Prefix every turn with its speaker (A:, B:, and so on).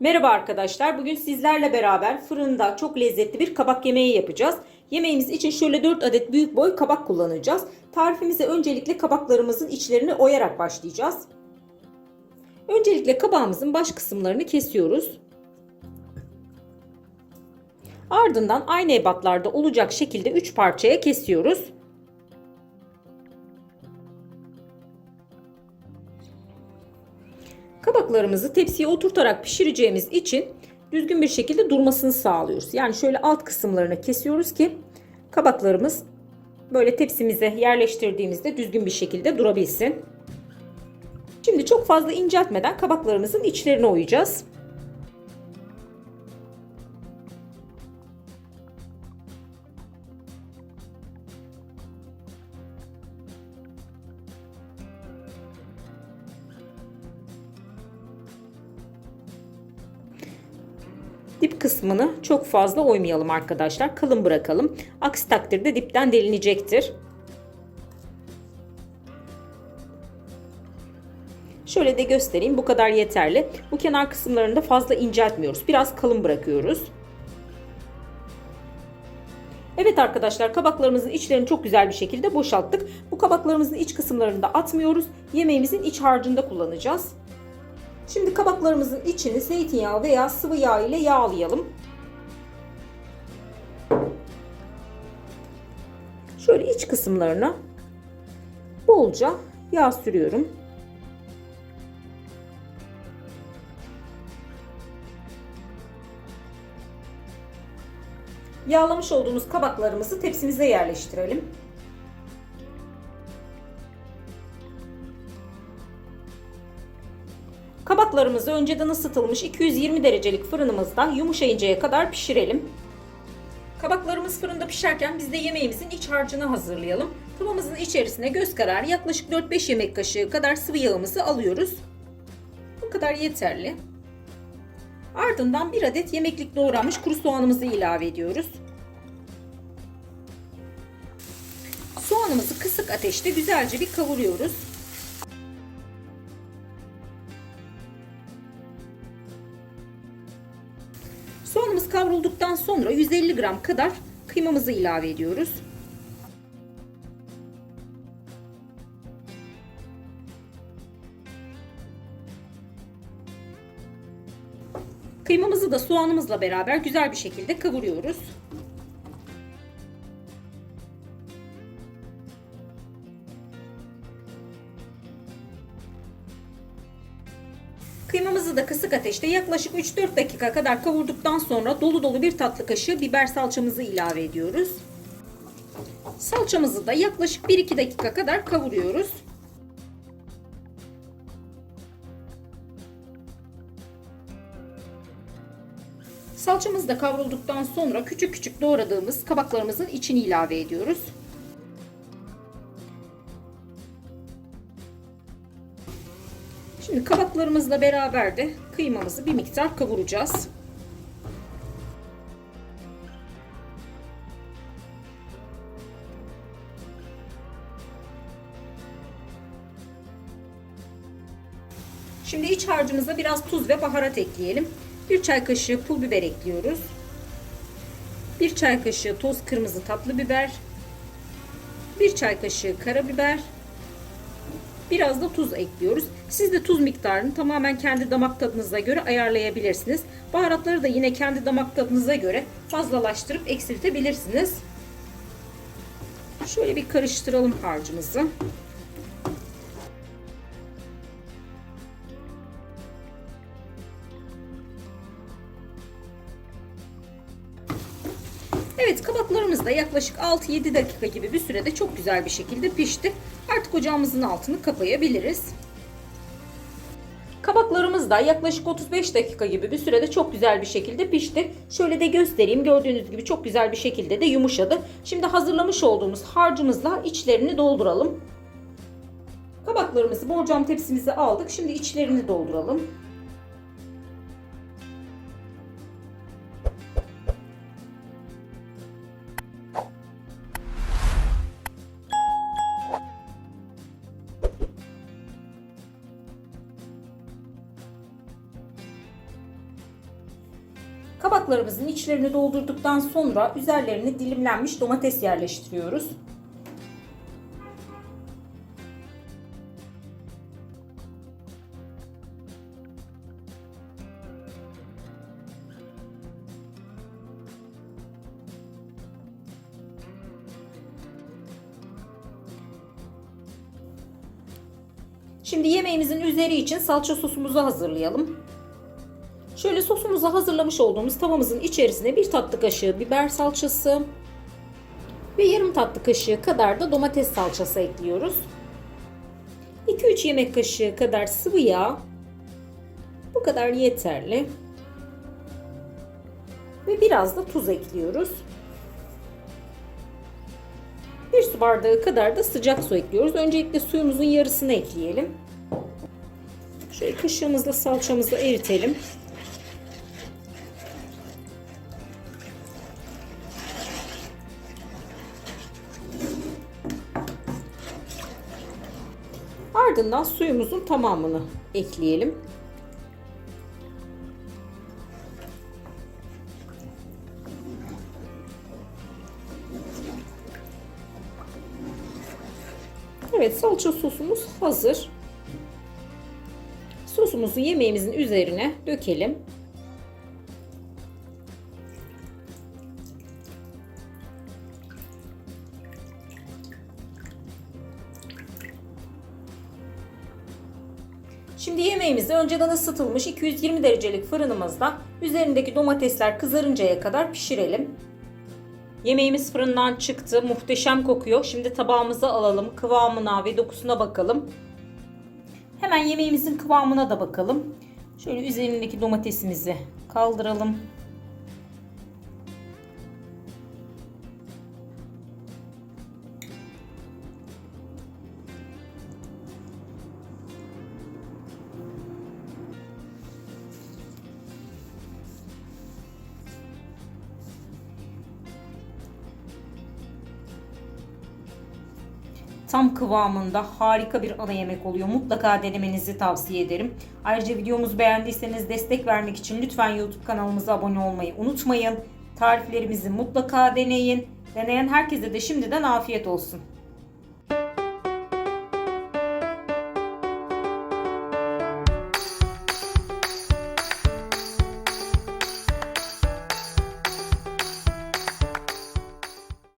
A: Merhaba arkadaşlar. Bugün sizlerle beraber fırında çok lezzetli bir kabak yemeği yapacağız. Yemeğimiz için şöyle 4 adet büyük boy kabak kullanacağız. Tarifimize öncelikle kabaklarımızın içlerini oyarak başlayacağız. Öncelikle kabağımızın baş kısımlarını kesiyoruz. Ardından aynı ebatlarda olacak şekilde 3 parçaya kesiyoruz. Kabaklarımızı tepsiye oturtarak pişireceğimiz için düzgün bir şekilde durmasını sağlıyoruz. Yani şöyle alt kısımlarını kesiyoruz ki kabaklarımız böyle tepsimize yerleştirdiğimizde düzgün bir şekilde durabilsin. Şimdi çok fazla inceltmeden kabaklarımızın içlerini oyacağız. Dip kısmını çok fazla oymayalım arkadaşlar. Kalın bırakalım. Aksi takdirde dipten delinecektir. Şöyle de göstereyim. Bu kadar yeterli. Bu kenar kısımlarını da fazla inceltmiyoruz. Biraz kalın bırakıyoruz. Evet arkadaşlar, kabaklarımızın içlerini çok güzel bir şekilde boşalttık. Bu kabaklarımızın iç kısımlarını da atmıyoruz. Yemeğimizin iç harcında kullanacağız. Şimdi kabaklarımızın içini zeytinyağı veya sıvı yağ ile yağlayalım. Şöyle iç kısımlarına bolca yağ sürüyorum. Yağlamış olduğumuz kabaklarımızı tepsimize yerleştirelim. Kabaklarımızı önceden ısıtılmış 220 derecelik fırınımızda yumuşayıncaya kadar pişirelim. Kabaklarımız fırında pişerken biz de yemeğimizin iç harcını hazırlayalım. Tavamızın içerisine göz kararı yaklaşık 4-5 yemek kaşığı kadar sıvı yağımızı alıyoruz. Bu kadar yeterli. Ardından 1 adet yemeklik doğranmış kuru soğanımızı ilave ediyoruz. Soğanımızı kısık ateşte güzelce bir kavuruyoruz. Soğanımız kavrulduktan sonra 150 gram kadar kıymamızı ilave ediyoruz. Kıymamızı da soğanımızla beraber güzel bir şekilde kavuruyoruz. Kıymamızı da kısık ateşte yaklaşık 3-4 dakika kadar kavurduktan sonra dolu dolu bir tatlı kaşığı biber salçamızı ilave ediyoruz. Salçamızı da yaklaşık 1-2 dakika kadar kavuruyoruz. Salçamız da kavrulduktan sonra küçük küçük doğradığımız kabaklarımızın içini ilave ediyoruz. Şimdi kabaklarımızla beraber de kıymamızı bir miktar kavuracağız. Şimdi iç harcımıza biraz tuz ve baharat ekleyelim. 1 çay kaşığı pul biber ekliyoruz. 1 çay kaşığı toz kırmızı tatlı biber. 1 çay kaşığı karabiber. Biraz da tuz ekliyoruz. Siz de tuz miktarını tamamen kendi damak tadınıza göre ayarlayabilirsiniz. Baharatları da yine kendi damak tadınıza göre fazlalaştırıp eksiltebilirsiniz. Şöyle bir karıştıralım harcımızı. Evet, kabaklarımız da yaklaşık 6-7 dakika gibi bir sürede çok güzel bir şekilde pişti. Artık ocağımızın altını kapayabiliriz. Kabaklarımız da yaklaşık 35 dakika gibi bir sürede çok güzel bir şekilde pişti. Şöyle de göstereyim. Gördüğünüz gibi çok güzel bir şekilde de yumuşadı. Şimdi hazırlamış olduğumuz harcımızla içlerini dolduralım. Kabaklarımızı borcam tepsimize aldık. Şimdi içlerini dolduralım. Tabaklarımızın içlerini doldurduktan sonra üzerlerine dilimlenmiş domates yerleştiriyoruz. Şimdi yemeğimizin üzeri için salça sosumuzu hazırlayalım. Şöyle sosumuzu hazırlamış olduğumuz tavamızın içerisine 1 tatlı kaşığı biber salçası ve yarım tatlı kaşığı kadar da domates salçası ekliyoruz. 2-3 yemek kaşığı kadar sıvı yağ. Bu kadar yeterli. Ve biraz da tuz ekliyoruz. 1 su bardağı kadar da sıcak su ekliyoruz. Öncelikle suyumuzun yarısını ekleyelim. Şöyle kaşığımızla salçamızı eritelim. Ardından suyumuzun tamamını ekleyelim. Evet, salça sosumuz hazır. Sosumuzu yemeğimizin üzerine dökelim. Şimdi yemeğimizi önceden ısıtılmış 220 derecelik fırınımızda üzerindeki domatesler kızarıncaya kadar pişirelim. Yemeğimiz fırından çıktı. Muhteşem kokuyor. Şimdi tabağımıza alalım. Kıvamına ve dokusuna bakalım. Hemen yemeğimizin kıvamına da bakalım. Şöyle üzerindeki domatesimizi kaldıralım. Tam kıvamında harika bir ana yemek oluyor. Mutlaka denemenizi tavsiye ederim. Ayrıca videomuzu beğendiyseniz destek vermek için lütfen YouTube kanalımıza abone olmayı unutmayın. Tariflerimizi mutlaka deneyin. Deneyen herkese de şimdiden afiyet olsun.